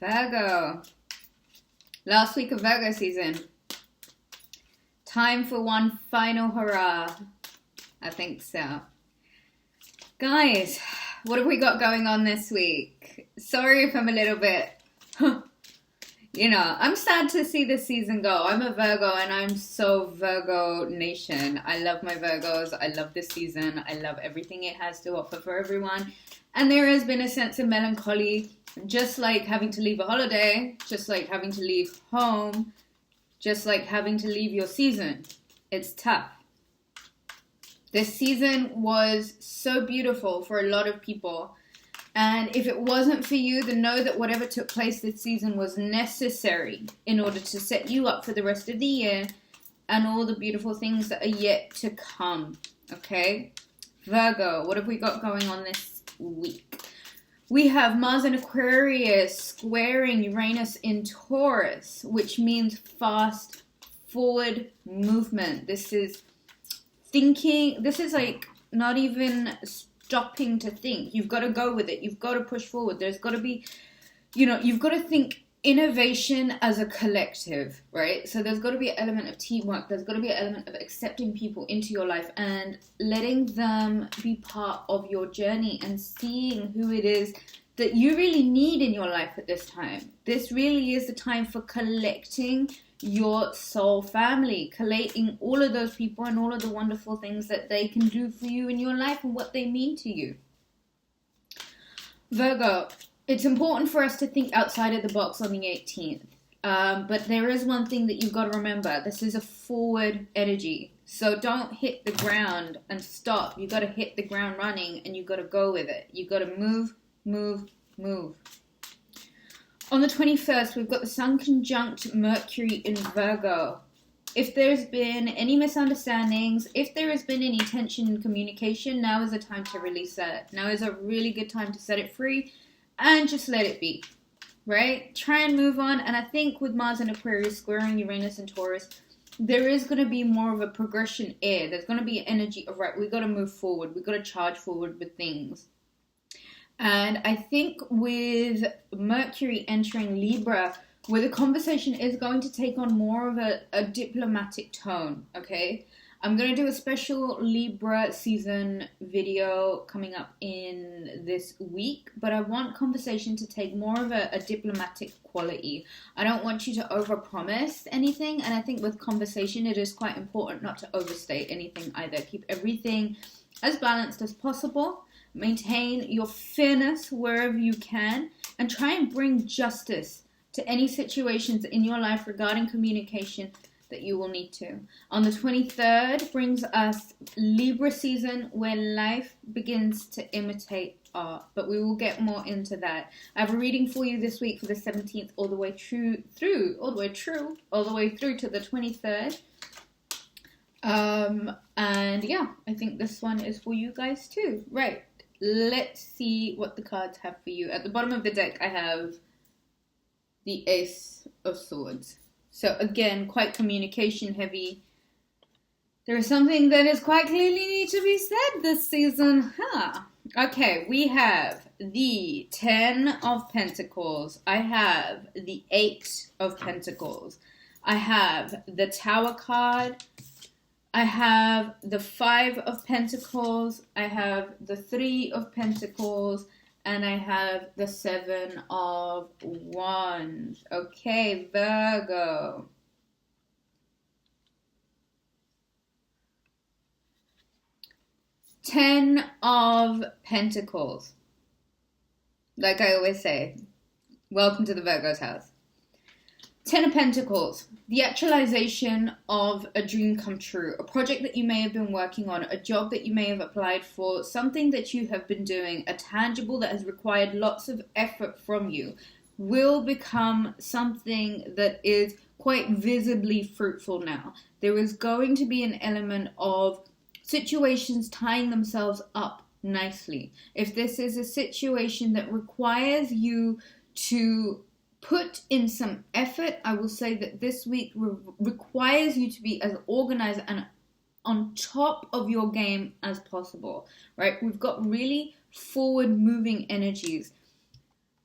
Virgo. Last week of Virgo season. Time for one final hurrah. I think so. Guys, what have we got going on this week? Sorry if I'm a little bit... I'm sad to see this season go. I'm a Virgo and I'm so Virgo nation. I love my Virgos. I love this season. I love everything it has to offer for everyone. And there has been a sense of melancholy, just like having to leave a holiday, just like having to leave home, just like having to leave your season. It's tough. This season was so beautiful for a lot of people. And if it wasn't for you, then know that whatever took place this season was necessary in order to set you up for the rest of the year and all the beautiful things that are yet to come. Okay? Virgo, what have we got going on this week? We have Mars in Aquarius squaring Uranus in Taurus, which means fast forward movement. This is thinking, this is like not even stopping to think. You've got to go with it. You've got to push forward. There's got to be, you've got to think innovation as a collective, right? So there's got to be an element of teamwork. There's got to be an element of accepting people into your life and letting them be part of your journey and seeing who it is that you really need in your life at this time. This really is the time for collecting your soul family, collating all of those people and all of the wonderful things that they can do for you in your life and what they mean to you. Virgo, it's important for us to think outside of the box on the 18th. But there is one thing that you've got to remember. This is a forward energy. So don't hit the ground and stop. You've got to hit the ground running and you've got to go with it. You've got to move, move, move. On the 21st, we've got the Sun conjunct Mercury in Virgo. If there's been any misunderstandings, if there has been any tension in communication, now is the time to release that. Now is a really good time to set it free and just let it be, right? Try and move on. And I think with Mars in Aquarius squaring Uranus and Taurus, there is going to be more of a progression air. There's going to be an energy of, right, we've got to move forward. We've got to charge forward with things. And I think with Mercury entering Libra, where the conversation is going to take on more of a diplomatic tone, okay? I'm going to do a special Libra season video coming up in this week, but I want conversation to take more of a diplomatic quality. I don't want you to overpromise anything, and I think with conversation it is quite important not to overstate anything either. Keep everything as balanced as possible. Maintain your fairness wherever you can and try and bring justice to any situations in your life regarding communication that you will need to. On the 23rd brings us Libra season where life begins to imitate art, but we will get more into that. I have a reading for you this week for the 17th all the way through to the 23rd. And yeah, I think this one is for you guys too. Right. Let's see what the cards have for you. At the bottom of the deck, I have the Ace of Swords. So again, quite communication heavy. There is something that is quite clearly need to be said this season. Okay, we have the 10 of Pentacles. I have the 8 of Pentacles. I have the Tower card. I have the 5 of Pentacles, I have the 3 of Pentacles, and I have the 7 of Wands. Okay, Virgo. Ten of Pentacles. Like I always say, welcome to the Virgo's house. 10 of Pentacles, the actualization of a dream come true, a project that you may have been working on, a job that you may have applied for, something that you have been doing, a tangible that has required lots of effort from you, will become something that is quite visibly fruitful now. There is going to be an element of situations tying themselves up nicely. If this is a situation that requires you to put in some effort, I will say that this week requires you to be as organized and on top of your game as possible, right? We've got really forward moving energies.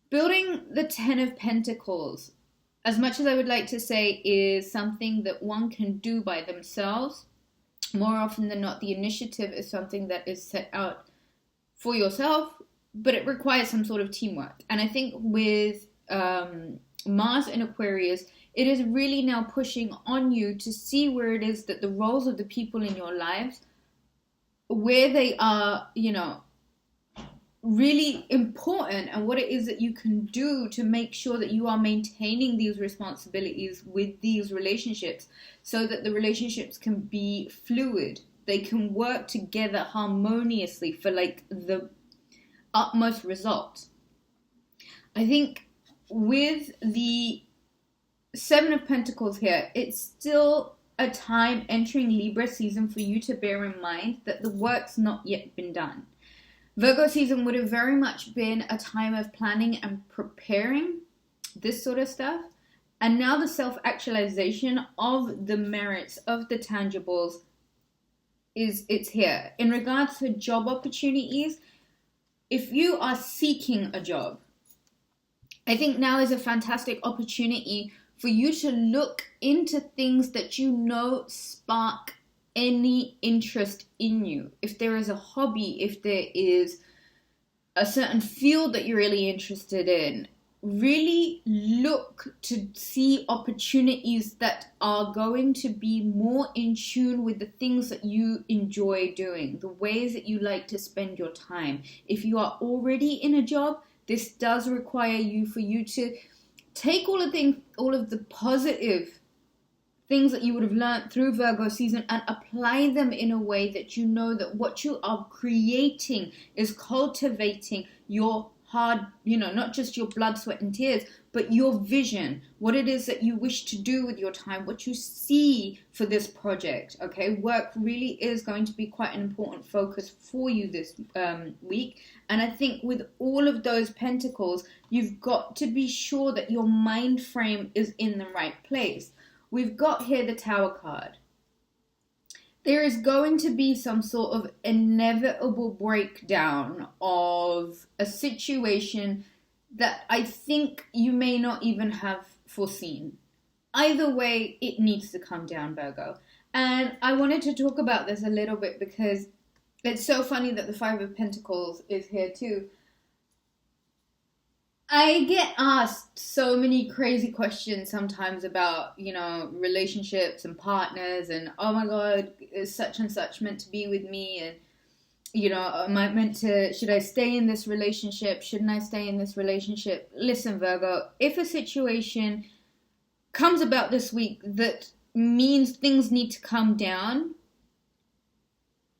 Building the Ten of Pentacles, as much as I would like to say, is something that one can do by themselves. More often than not, the initiative is something that is set out for yourself, but it requires some sort of teamwork. And I think with Mars in Aquarius, it is really now pushing on you to see where it is that the roles of the people in your lives, where they are, really important, and what it is that you can do to make sure that you are maintaining these responsibilities with these relationships so that the relationships can be fluid. They can work together harmoniously for the utmost result. I think with the Seven of Pentacles here, it's still a time entering Libra season for you to bear in mind that the work's not yet been done. Virgo season would have very much been a time of planning and preparing this sort of stuff. And now the self-actualization of the merits, of the tangibles, it's here. In regards to job opportunities, if you are seeking a job, I think now is a fantastic opportunity for you to look into things that spark any interest in you. If there is a hobby, if there is a certain field that you're really interested in, really look to see opportunities that are going to be more in tune with the things that you enjoy doing, the ways that you like to spend your time. If you are already in a job, this does require for you to take all of the positive things that you would have learned through Virgo season and apply them in a way that you know that what you are creating is cultivating your hard, not just your blood, sweat, and tears, but your vision, what it is that you wish to do with your time, what you see for this project, okay? Work really is going to be quite an important focus for you this week. And I think with all of those pentacles, you've got to be sure that your mind frame is in the right place. We've got here the Tower card. There is going to be some sort of inevitable breakdown of a situation that I think you may not even have foreseen. Either way, it needs to come down, Virgo. And I wanted to talk about this a little bit because it's so funny that the Five of Pentacles is here too. I get asked so many crazy questions sometimes about, relationships and partners and, oh my God, is such and such meant to be with me? And, should I stay in this relationship? Shouldn't I stay in this relationship? Listen, Virgo, if a situation comes about this week that means things need to come down,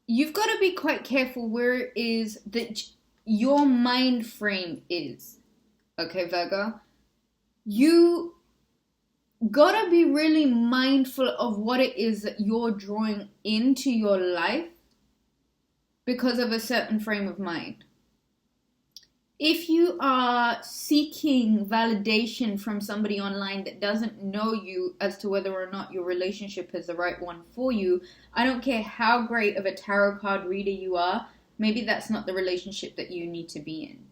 you've got to be quite careful where it is that your mind frame is. Okay, Virgo, you gotta be really mindful of what it is that you're drawing into your life because of a certain frame of mind. If you are seeking validation from somebody online that doesn't know you as to whether or not your relationship is the right one for you, I don't care how great of a tarot card reader you are, maybe that's not the relationship that you need to be in.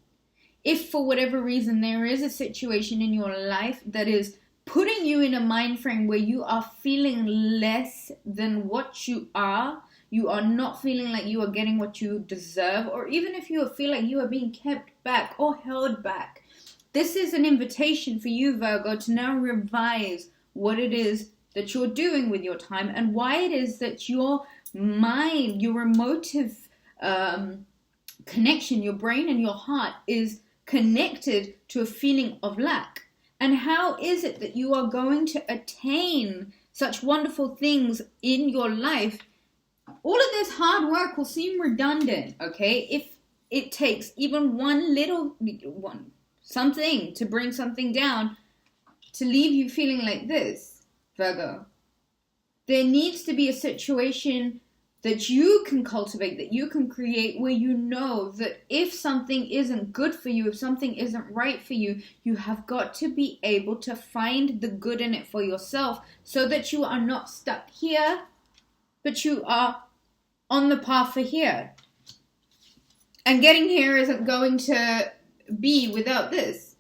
If for whatever reason there is a situation in your life that is putting you in a mind frame where you are feeling less than what you are not feeling like you are getting what you deserve, or even if you feel like you are being kept back or held back, this is an invitation for you, Virgo, to now revise what it is that you're doing with your time and why it is that your mind, your emotive connection, your brain and your heart is connected to a feeling of lack. And how is it that you are going to attain such wonderful things in your life? All of this hard work will seem redundant, okay? If it takes even something to bring something down to leave you feeling like this, Virgo. There needs to be a situation that you can cultivate, that you can create, where you know that if something isn't good for you, if something isn't right for you, you have got to be able to find the good in it for yourself so that you are not stuck here, but you are on the path for here. And getting here isn't going to be without this.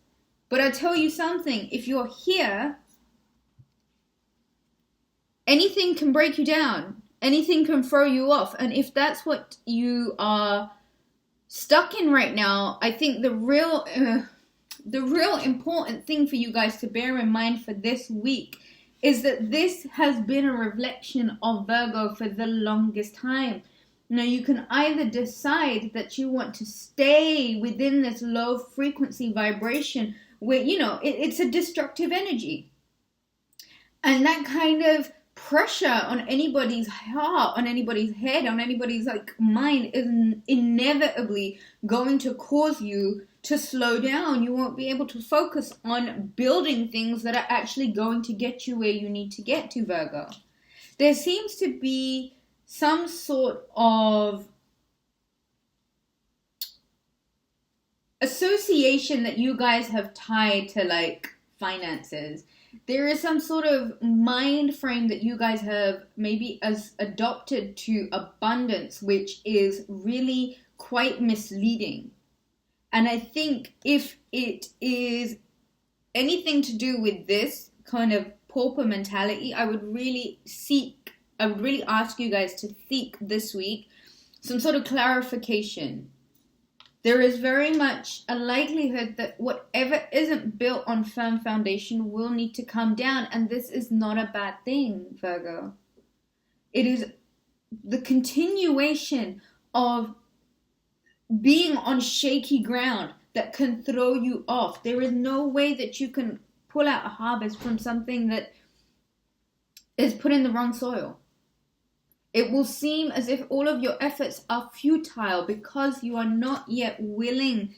But I tell you something, if you're here, anything can break you down. Anything can throw you off. And if that's what you are stuck in right now, I think the real important thing for you guys to bear in mind for this week is that this has been a reflection of Virgo for the longest time. Now, you can either decide that you want to stay within this low frequency vibration where, it's a destructive energy. And that kind of pressure on anybody's heart, on anybody's head, on anybody's mind is inevitably going to cause you to slow down. You won't be able to focus on building things that are actually going to get you where you need to get to, Virgo. There seems to be some sort of association that you guys have tied to finances. There is some sort of mind frame that you guys have maybe as adopted to abundance, which is really quite misleading. And I think if it is anything to do with this kind of pauper mentality, I would really ask you guys to seek this week some sort of clarification. There is very much a likelihood that whatever isn't built on firm foundation will need to come down. And this is not a bad thing, Virgo. It is the continuation of being on shaky ground that can throw you off. There is no way that you can pull out a harvest from something that is put in the wrong soil. It will seem as if all of your efforts are futile because you are not yet willing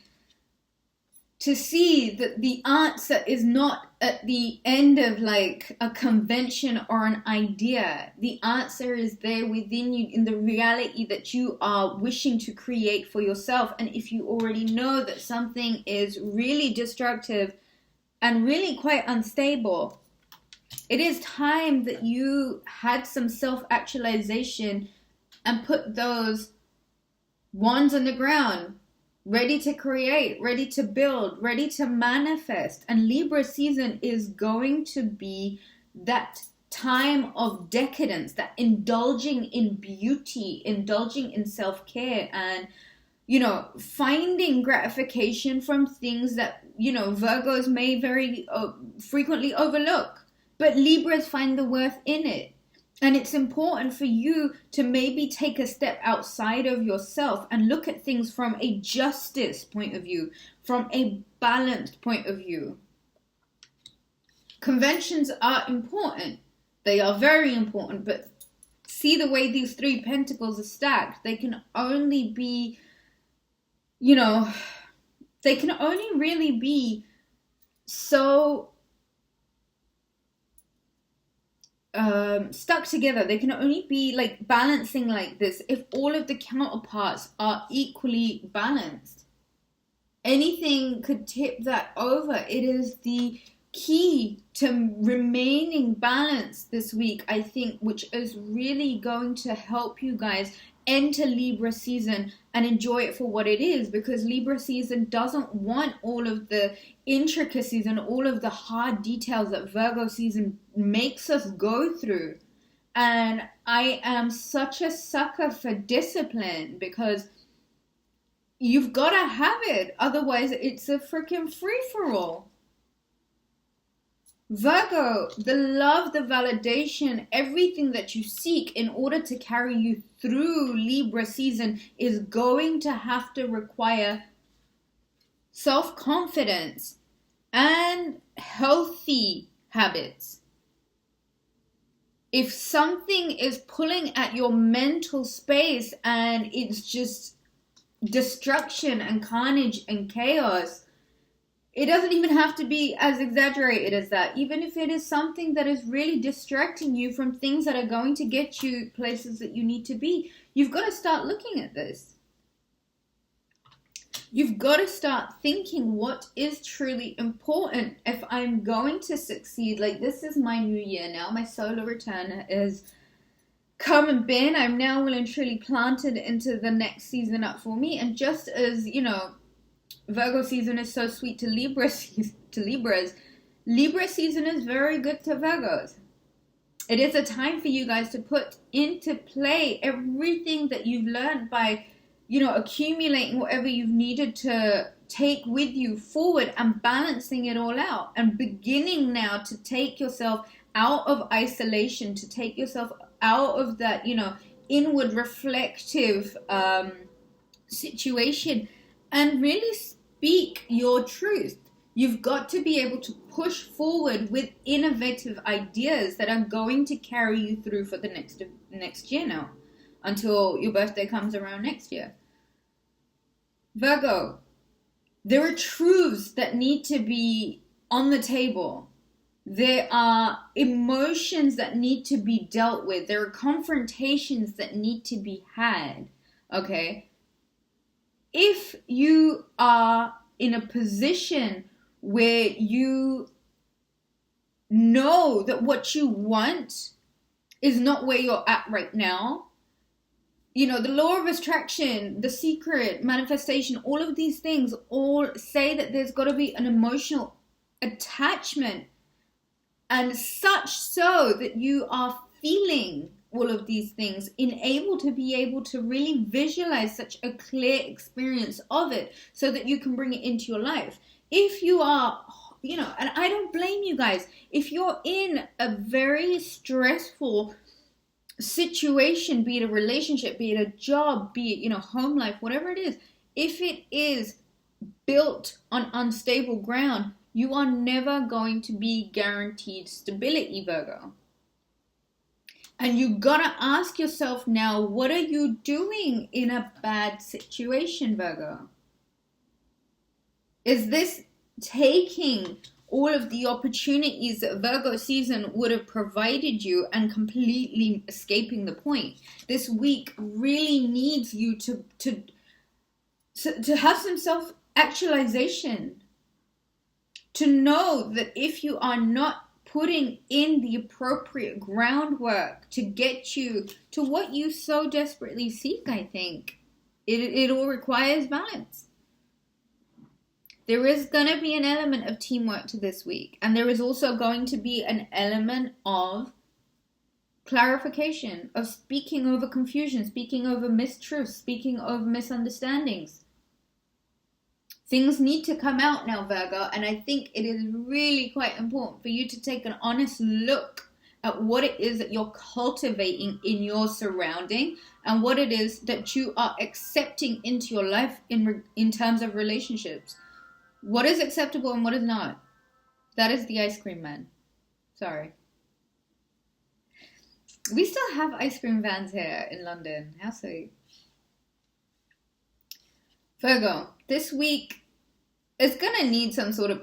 to see that the answer is not at the end of a convention or an idea. The answer is there within you in the reality that you are wishing to create for yourself. And if you already know that something is really destructive and really quite unstable, it is time that you had some self-actualization and put those wands on the ground, ready to create, ready to build, ready to manifest. And Libra season is going to be that time of decadence, that indulging in beauty, indulging in self-care, and finding gratification from things that Virgos may very frequently overlook. But Libras find the worth in it. And it's important for you to maybe take a step outside of yourself and look at things from a justice point of view, from a balanced point of view. Conventions are important. They are very important. But see the way these three pentacles are stacked. They can only be, they can only really be so stuck together. They can only be balancing like this if all of the counterparts are equally balanced. Anything could tip that over. It is the key to remaining balanced this week, I think, which is really going to help you guys enter Libra season and enjoy it for what it is, because Libra season doesn't want all of the intricacies and all of the hard details that Virgo season makes us go through. And I am such a sucker for discipline, because you've got to have it, otherwise it's a freaking free-for-all. Virgo, the love, the validation, everything that you seek in order to carry you through Libra season is going to have to require self-confidence and healthy habits. If something is pulling at your mental space and it's just destruction and carnage and chaos, it doesn't even have to be as exaggerated as that. Even if it is something that is really distracting you from things that are going to get you places that you need to be, you've got to start looking at this. You've got to start thinking what is truly important. If I'm going to succeed, this is my new year now. My solar return is come and been. I'm now well and truly planted into the next season up for me. And just as, Virgo season is so sweet to Libras. Libra season is very good to Virgos. It is a time for you guys to put into play everything that you've learned by, accumulating whatever you've needed to take with you forward and balancing it all out and beginning now to take yourself out of isolation, to take yourself out of that, inward reflective situation and really speak your truth. You've got to be able to push forward with innovative ideas that are going to carry you through for the next year now, until your birthday comes around next year. Virgo, there are truths that need to be on the table. There are emotions that need to be dealt with. There are confrontations that need to be had, okay? If you are in a position where you know that what you want is not where you're at right now, the law of attraction, the secret, manifestation, all of these things all say that there's got to be an emotional attachment, and such so that you are feeling all of these things, able to really visualize such a clear experience of it so that you can bring it into your life. If you are, and I don't blame you guys, if you're in a very stressful situation, be it a relationship, be it a job, be it, home life, whatever it is, if it is built on unstable ground, you are never going to be guaranteed stability, Virgo. And you gotta ask yourself now, what are you doing in a bad situation, Virgo? Is this taking all of the opportunities that Virgo season would have provided you and completely escaping the point? This week really needs you to have some self-actualization. To know that if you are not putting in the appropriate groundwork to get you to what you so desperately seek, I think it all requires balance. There is going to be an element of teamwork to this week. And there is also going to be an element of clarification, of speaking over confusion, speaking over mistruths, speaking over misunderstandings. Things need to come out now, Virgo. And I think it is really quite important for you to take an honest look at what it is that you're cultivating in your surrounding and what it is that you are accepting into your life in terms of relationships. What is acceptable and what is not? That is the ice cream man. Sorry. We still have ice cream vans here in London. How sweet. Virgo, this week is going to need some sort of...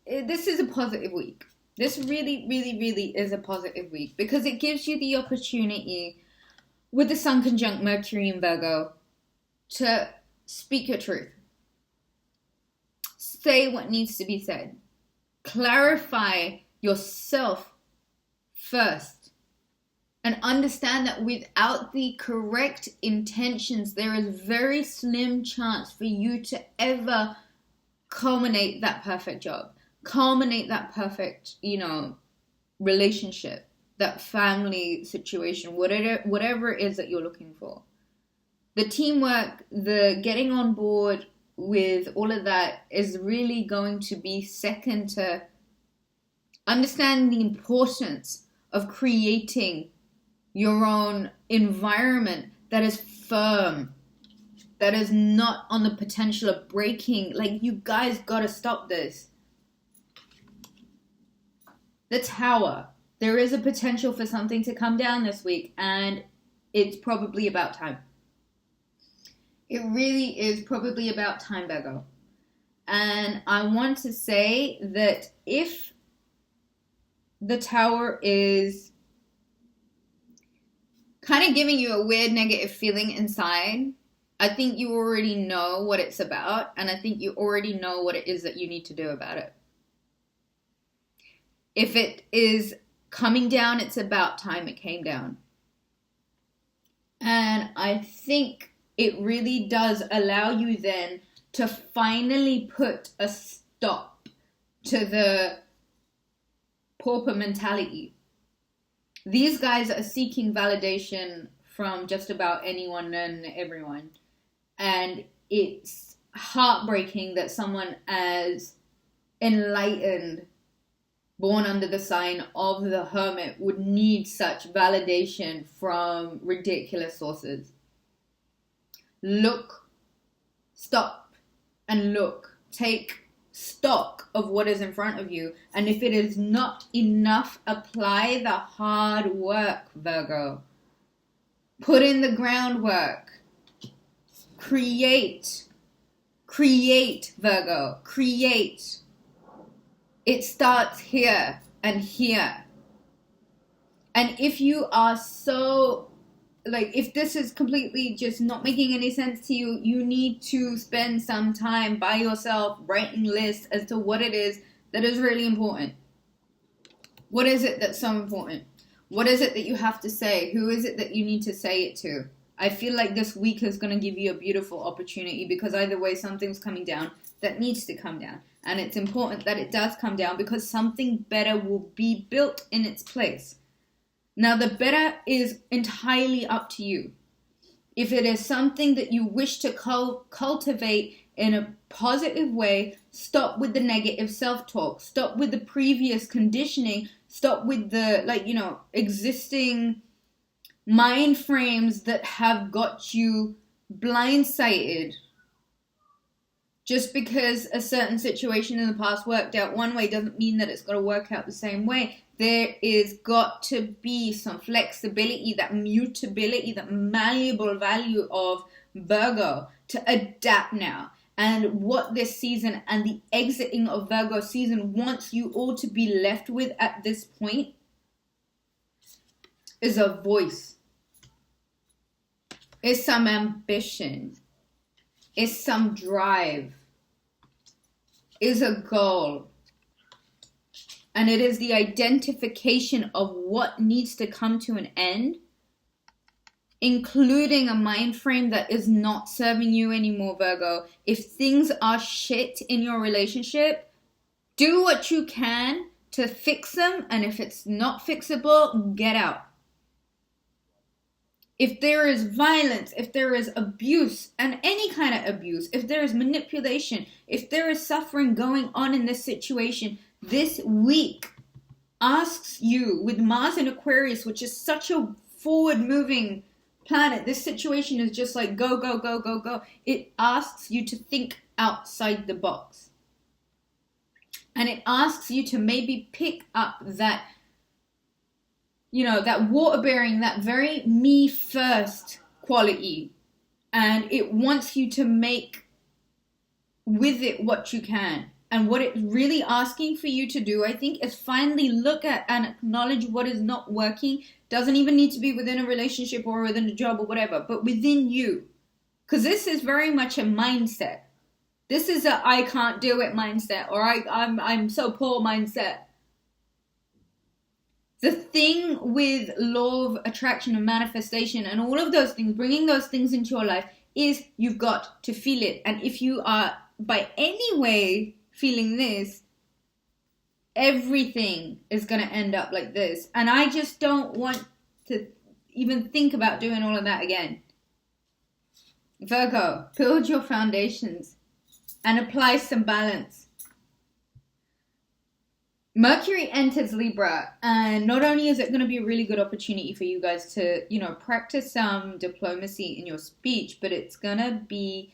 This is a positive week. This really, really, really is a positive week because it gives you the opportunity with the Sun conjunct Mercury in Virgo to speak your truth. Say what needs to be said. Clarify yourself first. And understand that without the correct intentions, there is very slim chance for you to ever culminate that perfect job. Culminate that perfect, relationship. That family situation. Whatever it is that you're looking for. The teamwork, the getting on board with all of that is really going to be second to understanding the importance of creating your own environment that is firm, that is not on the potential of breaking. Like, you guys gotta stop this. The Tower. There is a potential for something to come down this week, and it's probably about time. It really is probably about time, Virgo. And I want to say that if the Tower is kind of giving you a weird negative feeling inside, I think you already know what it's about, and I think you already know what it is that you need to do about it. If it is coming down, it's about time it came down. And I think it really does allow you then to finally put a stop to the pauper mentality. These guys are seeking validation from just about anyone and everyone. And it's heartbreaking that someone as enlightened, born under the sign of the Hermit, would need such validation from ridiculous sources. Look, stop, and look. Take stock of what is in front of you. And if it is not enough, apply the hard work, Virgo. Put in the groundwork. Create, Virgo, create. It starts here and here. And if you are so, if this is completely just not making any sense to you, you need to spend some time by yourself writing lists as to what it is that is really important. What is it that's so important? What is it that you have to say? Who is it that you need to say it to? I feel like this week is going to give you a beautiful opportunity, because either way, something's coming down that needs to come down. And it's important that it does come down, because something better will be built in its place. Now, the better is entirely up to you. If it is something that you wish to cultivate in a positive way, stop with the negative self-talk. Stop with the previous conditioning. Stop with the, existing mind frames that have got you blindsided. Just because a certain situation in the past worked out one way doesn't mean that it's got to work out the same way. There is got to be some flexibility, that mutability, that malleable value of Virgo to adapt now. And what this season and the exiting of Virgo season wants you all to be left with at this point is a voice. Is some ambition. Is some drive. Is a goal. And it is the identification of what needs to come to an end, including a mind frame that is not serving you anymore, Virgo. If things are shit in your relationship, do what you can to fix them. And if it's not fixable, get out. If there is violence, if there is abuse, and any kind of abuse, if there is manipulation, if there is suffering going on in this situation, this week asks you, with Mars in Aquarius, which is such a forward-moving planet, this situation is just like go, go, go, go, go. It asks you to think outside the box. And it asks you to maybe pick up that, that water-bearing, that very me first quality. And it wants you to make with it what you can. And what it's really asking for you to do, I think, is finally look at and acknowledge what is not working. Doesn't even need to be within a relationship or within a job or whatever, but within you. Because this is very much a mindset. This is a I can't do it mindset, or I'm so poor mindset. The thing with law of attraction and manifestation and all of those things, bringing those things into your life, is you've got to feel it. And if you are by any way feeling this, everything is going to end up like this. And I just don't want to even think about doing all of that again. Virgo, build your foundations and apply some balance. Mercury enters Libra, and not only is it going to be a really good opportunity for you guys to, practice some diplomacy in your speech, but it's going to be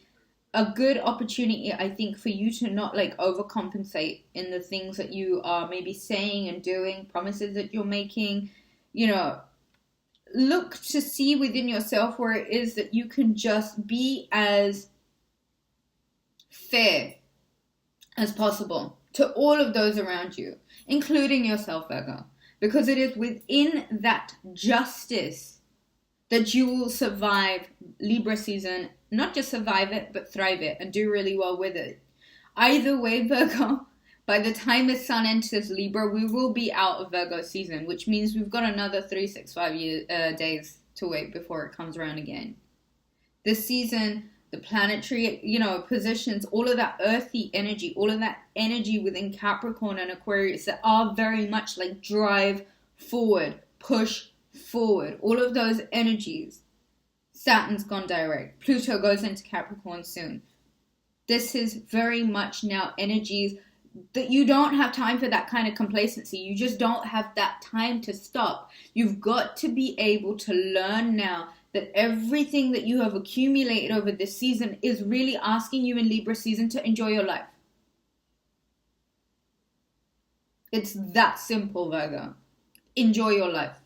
a good opportunity, I think, for you to not overcompensate in the things that you are maybe saying and doing, promises that you're making. Look to see within yourself where it is that you can just be as fair as possible to all of those around you, including yourself, Virgo, because it is within that justice that you will survive Libra season. Not just survive it, but thrive it and do really well with it. Either way, Virgo, by the time the sun enters Libra, we will be out of Virgo season, which means we've got another 365 days to wait before it comes around again. This season the planetary, positions, all of that earthy energy, all of that energy within Capricorn and Aquarius that are very much like drive forward, push forward, all of those energies. Saturn's gone direct. Pluto goes into Capricorn soon. This is very much now energies that you don't have time for that kind of complacency. You just don't have that time to stop. You've got to be able to learn now that everything that you have accumulated over this season is really asking you in Libra season to enjoy your life. It's that simple, Virgo. Enjoy your life.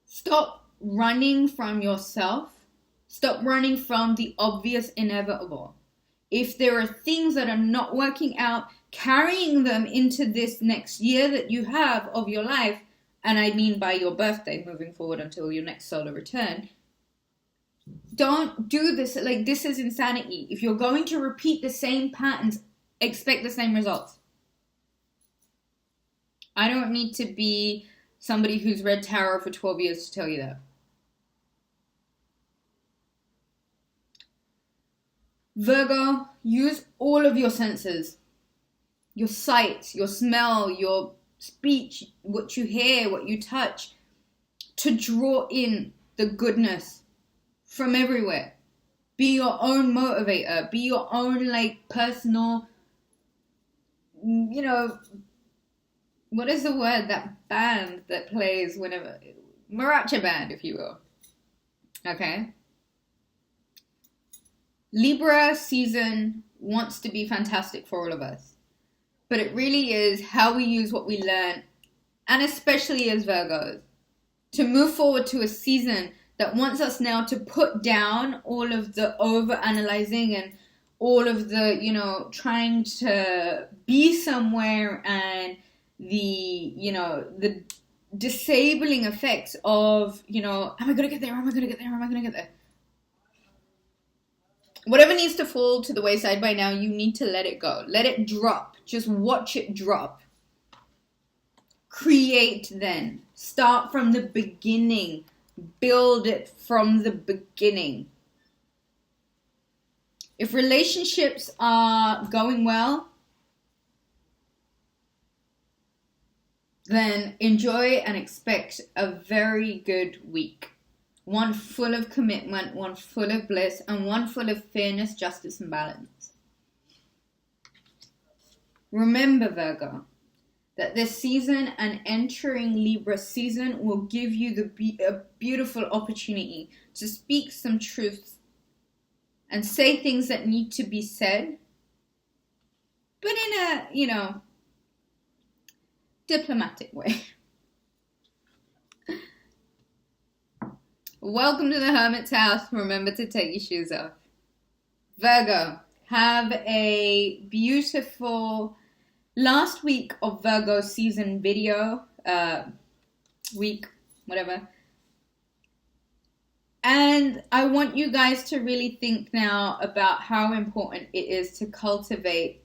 Stop running from yourself. Stop running from the obvious inevitable. If there are things that are not working out, carrying them into this next year that you have of your life, and I mean by your birthday moving forward until your next solar return, don't do this. Like, this is insanity. If you're going to repeat the same patterns, expect the same results. I don't need to be somebody who's read tarot for 12 years to tell you that. Virgo, use all of your senses. Your sight, your smell, your speech, what you hear, what you touch, to draw in the goodness from everywhere. Be your own motivator. Be your own, personal, what is the word? That band that plays whenever, Maracha band, if you will. Okay? Libra season wants to be fantastic for all of us. But it really is how we use what we learn, and especially as Virgos, to move forward to a season that wants us now to put down all of the over-analyzing and all of the, trying to be somewhere and the disabling effects of, am I going to get there? Am I going to get there? Am I going to get there? Whatever needs to fall to the wayside by now, you need to let it go. Let it drop. Just watch it drop. Create then. Start from the beginning. Build it from the beginning. If relationships are going well, then enjoy and expect a very good week. One full of commitment, one full of bliss, and one full of fairness, justice, and balance. Remember, Virgo, that this season and entering Libra season will give you a beautiful opportunity to speak some truths and say things that need to be said, but in a, diplomatic way. Welcome to the Hermit's house. Remember to take your shoes off. Virgo, have a beautiful last week of Virgo season video, week, whatever. And I want you guys to really think now about how important it is to cultivate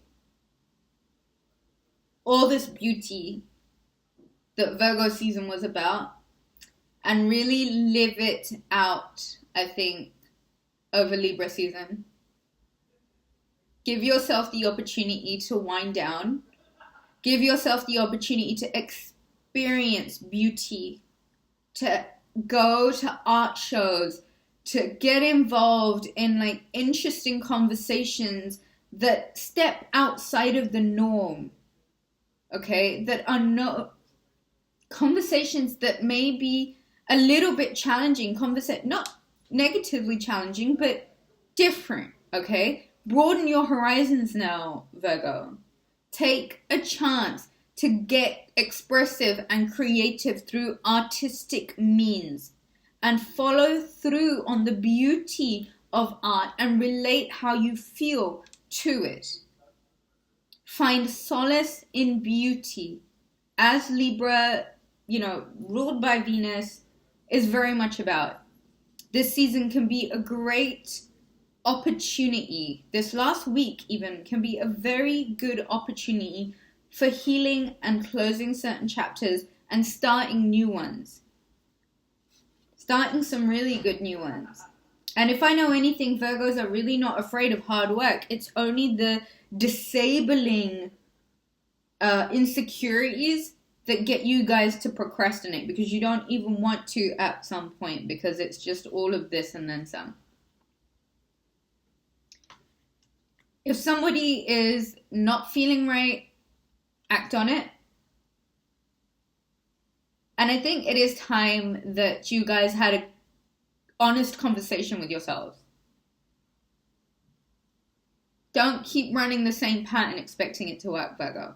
all this beauty that Virgo season was about, and really live it out, I think, over Libra season. Give yourself the opportunity to wind down. Give yourself the opportunity to experience beauty, to go to art shows, to get involved in interesting conversations that step outside of the norm. Okay? That are conversations that may be a little bit challenging, not negatively challenging, but different, okay? Broaden your horizons now, Virgo. Take a chance to get expressive and creative through artistic means, and follow through on the beauty of art and relate how you feel to it. Find solace in beauty. As Libra, ruled by Venus, is very much about. This season can be a great opportunity. This last week even can be a very good opportunity for healing and closing certain chapters and starting new ones. Starting some really good new ones. And if I know anything, Virgos are really not afraid of hard work. It's only the disabling insecurities that get you guys to procrastinate, because you don't even want to at some point, because it's just all of this and then some. If somebody is not feeling right, act on it. And I think it is time that you guys had an honest conversation with yourselves. Don't keep running the same pattern expecting it to work, Virgo.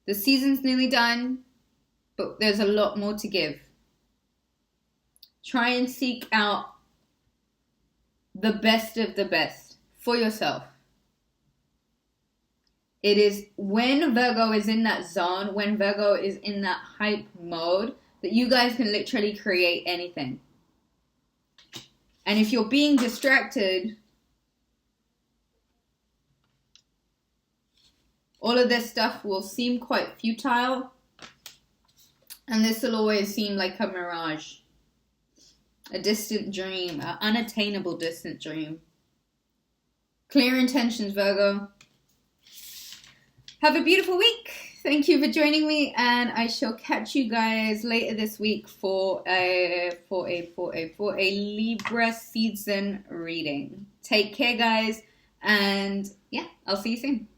The season's nearly done, but there's a lot more to give. Try and seek out the best of the best for yourself. It is when Virgo is in that zone, when Virgo is in that hype mode, that you guys can literally create anything. And if you're being distracted, all of this stuff will seem quite futile. And this will always seem like a mirage. A distant dream, an unattainable distant dream. Clear intentions, Virgo. Have a beautiful week. Thank you for joining me, and I shall catch you guys later this week for a Libra season reading. Take care, guys, and yeah, I'll see you soon.